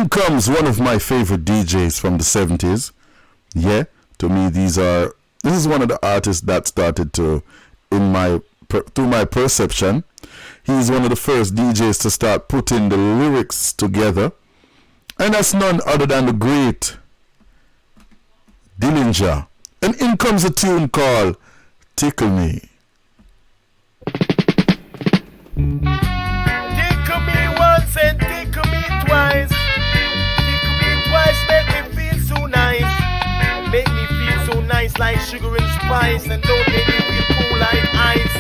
in comes one of my favorite DJs from the 70s. Yeah, to me this is one of the artists that started to, through my perception, he's one of the first DJs to start putting the lyrics together. And that's none other than the great Dillinger. And in comes a tune called Tickle Me. Tickle me once and tickle me twice. Tickle me twice, make me feel so nice. Make me feel so nice like sugar and spice. And don't make me feel cool like ice.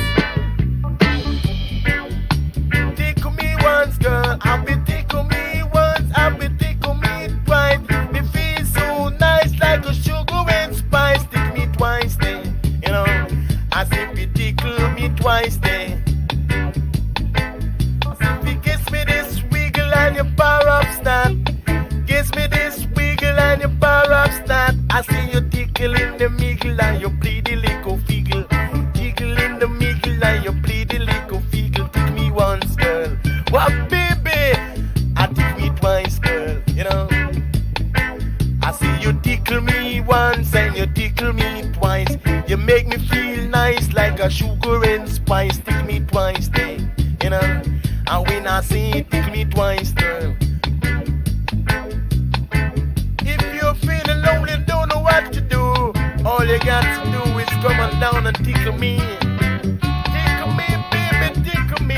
Tickle me once, girl, I'll be tickle me once, I'll be tickle me twice. Me feel so nice like a sugar and spice. Tickle me twice, then, you know, as if you tickle me twice, then. Bar up stand. Gives me this wiggle and your bar up stand. I see you tickle in the middle and you bleed the little figgle. Tickle in the middle and you bleed the little figgle. Tick me once, girl. What, baby? I tick me twice, girl. You know. I see you tickle me once and you tickle me twice. You make me feel nice like a sugar and spice. Tick me twice, then. You know. And when I see it, tickle me twice, girl. If you're feeling lonely, don't know what to do, all you got to do is come on down and tickle me. Tickle me, baby, tickle me.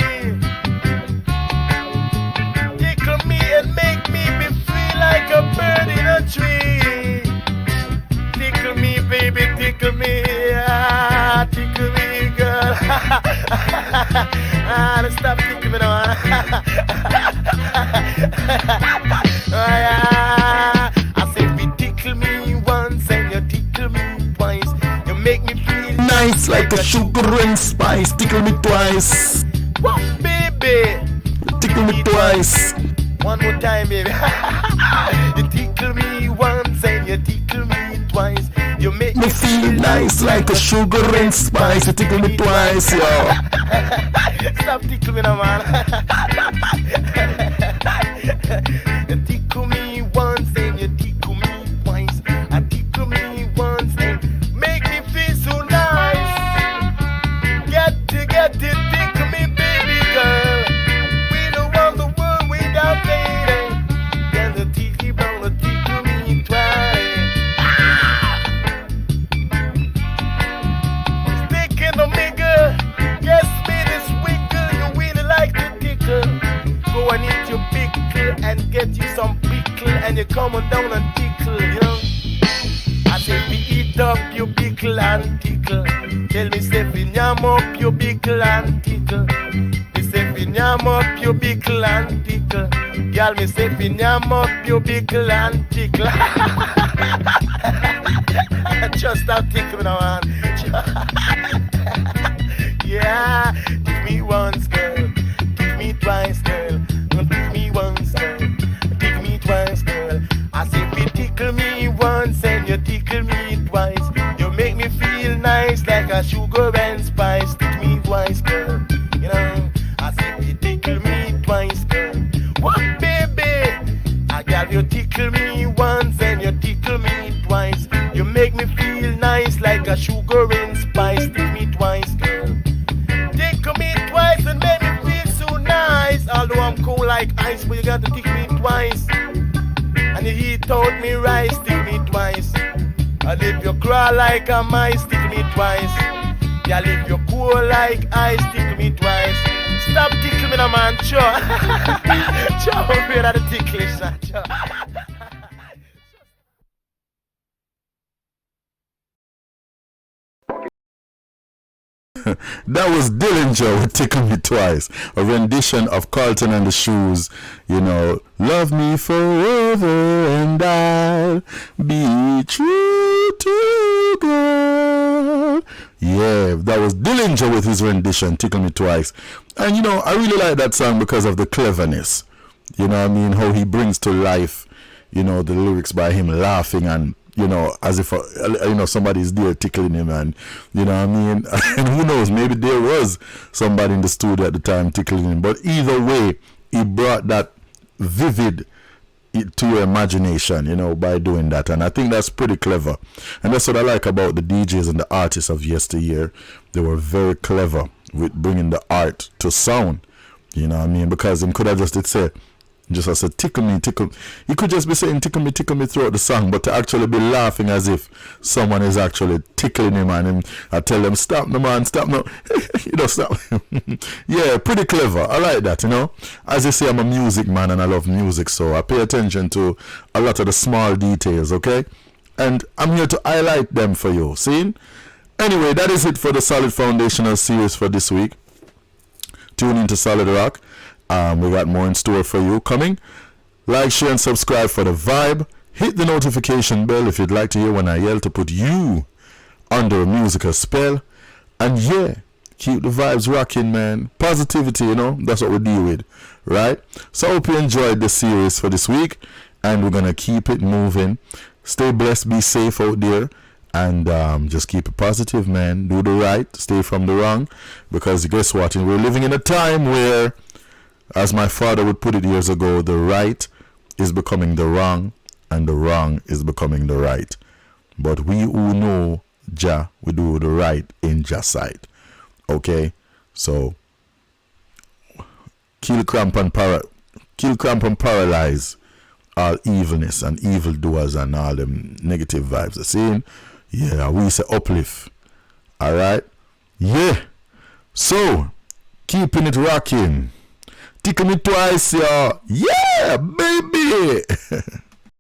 Tickle me and make me feel like a bird in a tree. Tickle me, baby, tickle me. Ah, tickle me, girl. Let's stop tickling me now. I said, we tickle me once and you tickle me twice. You make me feel nice like a sugar and spice. Tickle me twice. What, baby? You tickle me twice. One more time, baby. You tickle me once and you tickle me twice. You make me feel nice like a sugar and spice. You tickle me twice, yo. Stop tickling me now, man. You tickle me once and you tickle me twice. I tickle me once and make me feel so nice. Get it, tickle me, baby girl. We don't want the world without lady. Then the tickle gonna tickle me twice. Sticking the nigga, yes, me this wiggle. You really like to tickle. Go and eat your pickle and get you some pickle, and you come on down and tickle, you know. I say we eat up your pickle and tickle. Tell me say we yam up your pickle and tickle. Me say we yam up your pickle and tickle. Girl, me say we yam up your pickle and tickle. Just stop tickling now, man. Yeah, tick me once, girl. Tick me twice, girl. Don't tick me once, girl. Tick me twice, girl. I say we tickle me once and you tickle me twice. You make me feel nice like a sugar and spice. Tick me twice, girl. You know, I say we tickle me twice, girl. What, baby? I got you tickle me once and you tickle me twice. You make me feel nice like a sugar and spice. Tick me twice, girl. Tickle me twice and make me feel so nice. Although I'm cold like ice, but you got to tickle me twice. And you heat out me rice, tickle me twice. And if you crawl like a mice, tickle me twice. Yeah, if you cool like ice, tickle me twice. Stop tickling me now, man. Sure. Sure, I'm afraid of the ticklish, man. Sure. That was Dillinger with Tickle Me Twice, a rendition of Carlton and the Shoes, you know, love me forever and I'll be true to you, girl. Yeah, that was Dillinger with his rendition, Tickle Me Twice. And you know, I really like that song because of the cleverness, you know what I mean, how he brings to life, you know, the lyrics by him laughing and, you know, as if, you know, somebody's there tickling him and, you know what I mean? And who knows, maybe there was somebody in the studio at the time tickling him. But either way, he brought that vivid, to your imagination, you know, by doing that. And I think that's pretty clever. And that's what I like about the DJs and the artists of yesteryear. They were very clever with bringing the art to sound. You know what I mean? Because him could have just say, just as a tickle me, tickle. He could just be saying tickle me throughout the song, but to actually be laughing as if someone is actually tickling him, and I tell them, stop no man, stop no. You know, stop. Yeah, pretty clever. I like that, you know. As you say, I'm a music man and I love music, so I pay attention to a lot of the small details, okay? And I'm here to highlight them for you, see? Anyway, that is it for the Solid Foundational series for this week. Tune into Solid Rock. We got more in store for you coming. Like, share, and subscribe for the vibe. Hit the notification bell if you'd like to hear when I yell to put you under a musical spell. And yeah, keep the vibes rocking, man. Positivity, you know, that's what we deal with, right? So I hope you enjoyed the series for this week, and we're gonna keep it moving. Stay blessed, be safe out there, and just keep it positive, man. Do the right, stay from the wrong, because guess what? We're living in a time where, as my father would put it years ago, the right is becoming the wrong, and the wrong is becoming the right. But we who know Jah, we do the right in Jah's sight. Okay? So, kill, cramp, and paralyze all evilness and evildoers and all them negative vibes. The same? Yeah, we say uplift. Alright? Yeah. So, keeping it rocking. Tickle me twice, y'all. Yeah, baby.